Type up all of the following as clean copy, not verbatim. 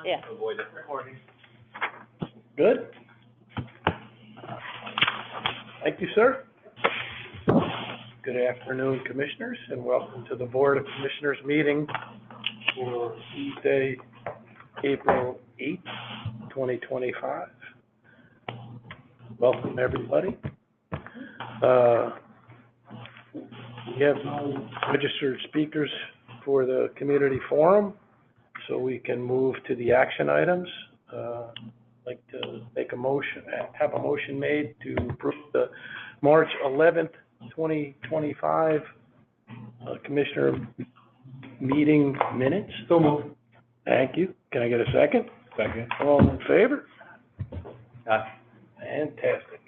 Yeah. Avoid it recording. Good. Thank you, sir. Good afternoon, Commissioners, and welcome to the Board of Commissioners meeting for Tuesday, April 8th, 2025. Welcome, everybody. We have no registered speakers for the community forum, so we can move to the action items. I'd like to make a motion, have a motion made to approve the March 11th, 2025 Commissioner meeting minutes. So moved. Thank you. Can I get a second? Second. All in favor? Aye. Fantastic.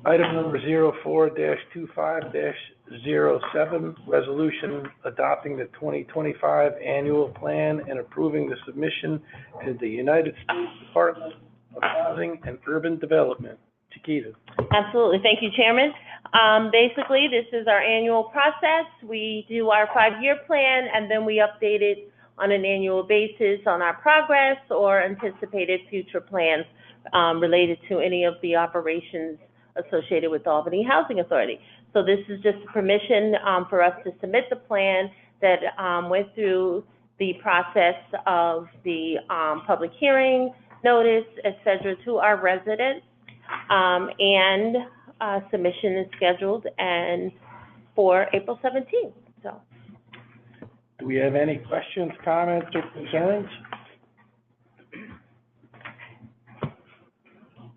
Item number 04-25-07, resolution adopting the 2025 annual plan and approving the submission to the United States Department of Housing and Urban Development. Chiquita. Absolutely. Thank you, Chairman. Basically, this is our annual process. We do our 5-year plan, and then we update it on an annual basis on our progress or anticipated future plans related to any of the operations associated with the Albany Housing Authority. So this is just permission for us to submit the plan that went through the process of the public hearing, notice, et cetera, to our residents. And submission is scheduled for April 17th. So, Do we have any questions, comments, or concerns?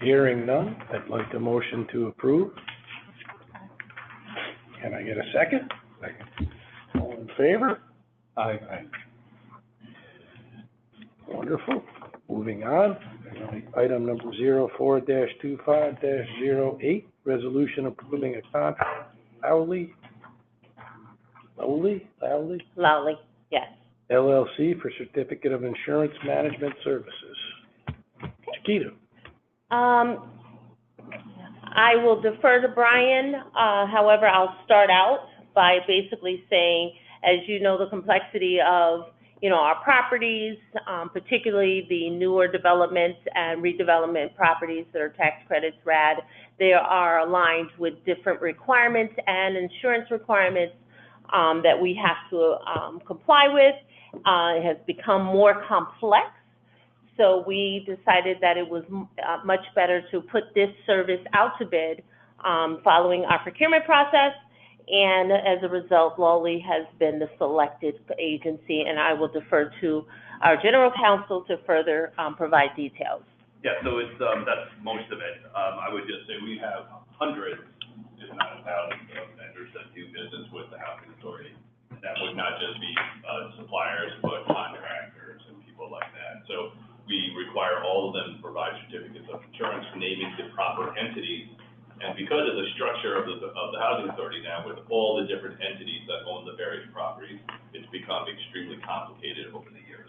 Hearing none, I'd like a motion to approve. Can I get a second? Second. All in favor? Aye. Wonderful. Moving on, item number 04-25-08, resolution approving a contract Lowley, yes. LLC for certificate of insurance management services. Chiquita. I will defer to Brian. However, I'll start out by basically saying, as you know, the complexity of our properties, particularly the newer developments and redevelopment properties that are tax credits, RAD, they are aligned with different requirements and insurance requirements that we have to comply with. It has become more complex, so we decided that it was much better to put this service out to bid following our procurement process. And as a result, Lawley has been the selected agency, and I will defer to our general counsel to further provide details. Yeah, so it's, that's most of it. I would just say we have hundreds, if not thousands, of vendors that do business with the Housing Authority. That would not just be suppliers, but contractors and people like that. So we require all of them to provide certificates of insurance, naming the proper entities. And because of the structure of the Housing Authority now, with all the different entities that own the various properties, it's become extremely complicated over the years.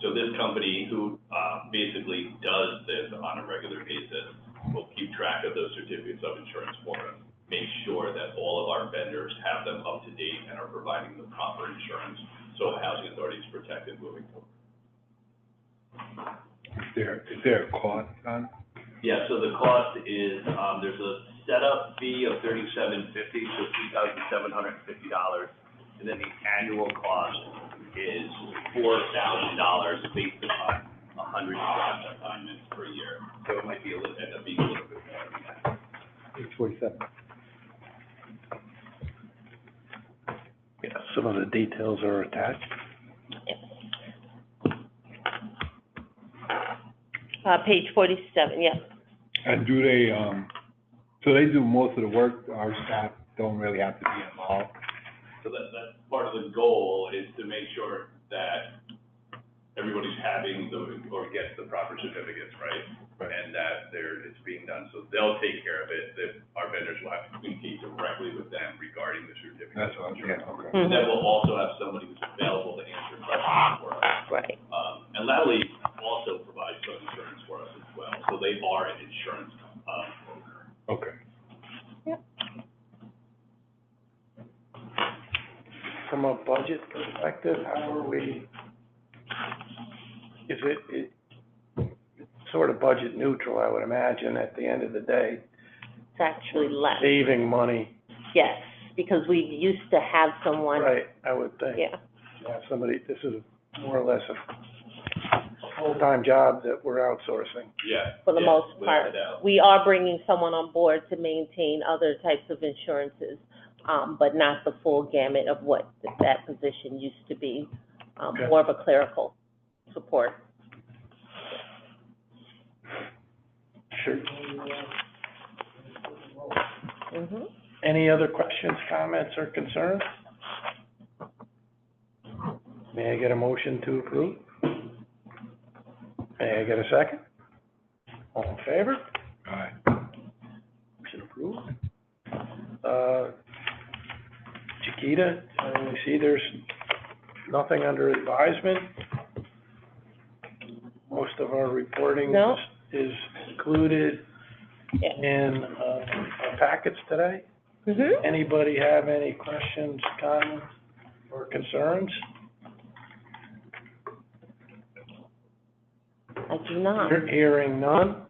So this company who basically does this on a regular basis will keep track of those certificates of insurance for us, make sure that all of our vendors have them up to date and are providing the proper insurance so the Housing Authority is protected moving forward. Is there a cost on? Yeah, so the cost is, there's a setup fee of $37.50, so $2,750, and then the annual cost is $4,000 based upon 100 assignments per year. So it might be end up being a little bit more than that. Page 47. Yeah, some of the details are attached. Page 47, yes. And do they, so they do most of the work, our staff don't really have to be involved? So that's part of the goal, is to make sure that everybody's having or gets the proper certificates, right? And that it's being done. So they'll take care of it, that our vendors will have to communicate directly with them regarding the certificates. That's what I'm saying, okay. Mm-hmm. And then we'll also have somebody who's available to answer questions for us. Right. And Lally also provides some insurance for us as well, so they are an insurance broker. Okay. Yep. From a budget perspective, how are we it's sort of budget neutral, I would imagine, at the end of the day, It's actually less, saving money. yes, because we used to have someone. Right, I would think. Yeah, Yeah, somebody, this is more or less a full-time job that we're outsourcing. Yeah. for the yeah, most without part. a doubt. We are bringing someone on board to maintain other types of insurances, but not the full gamut of what that position used to be, Okay. more of a clerical support. Sure. Mm-hmm. Any other questions, comments, or concerns? May I get a motion to approve? May I get a second? All in favor? Aye. Motion approved. Chiquita, I see there's nothing under advisement. Most of our reporting No. is included Yeah. in, our packets today. Mm-hmm. Anybody have any questions, comments, or concerns? I do not. Hearing none,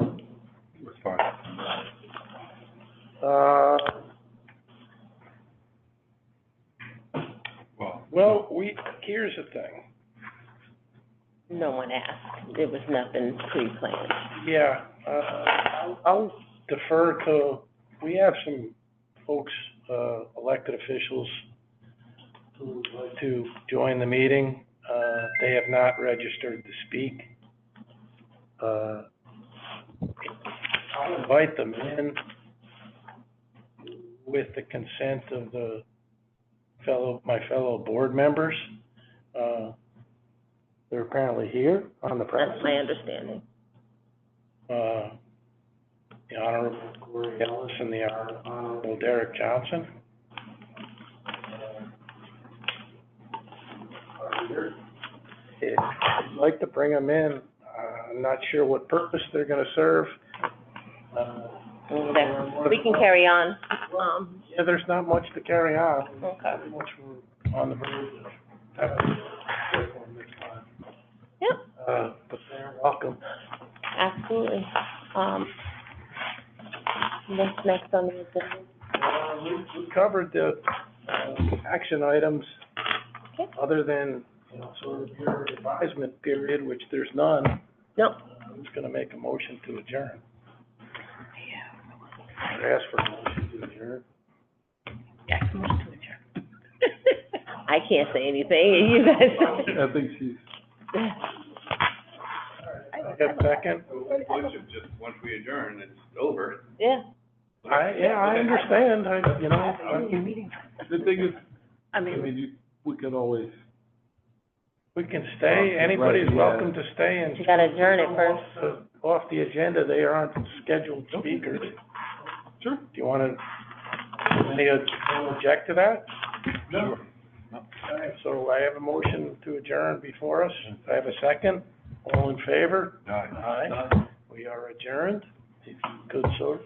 It's fine. well, here's the thing. No one asked. There was nothing pre-planned. Yeah, I'll defer to, we have some folks, elected officials who would like to join the meeting. They have not registered to speak. I'll invite them in with the consent of my fellow board members. They're apparently here on the That's premises. my understanding. The Honorable Corey Ellis and the Honorable Derek Johnson. If you'd like to bring them in, I'm not sure what purpose they're gonna serve. Okay. We can carry on. Yeah, there's not much to carry on. Okay. Pretty much we're on the verge of having one this time. Yep, But they're welcome. absolutely. What's next on the agenda? We covered the, action items, Okay. other than, sort of your advisement period, which there's none. Nope. I'm just gonna make a motion to adjourn. Or ask for a motion to adjourn. I can't say anything, you guys. I think she's, I got a second? Just, once we adjourn, it's over. Yeah. I understand, the thing is, I mean, we can always, we can stay, anybody's Right, yeah. welcome to stay and. You gotta adjourn it first. Off the agenda, they aren't scheduled speakers. sure. Do you wanna, any object to that? No. All right, so I have a motion to adjourn before us. I have a second. All in favor? Aye. Aye. We are adjourned. If you could, sir.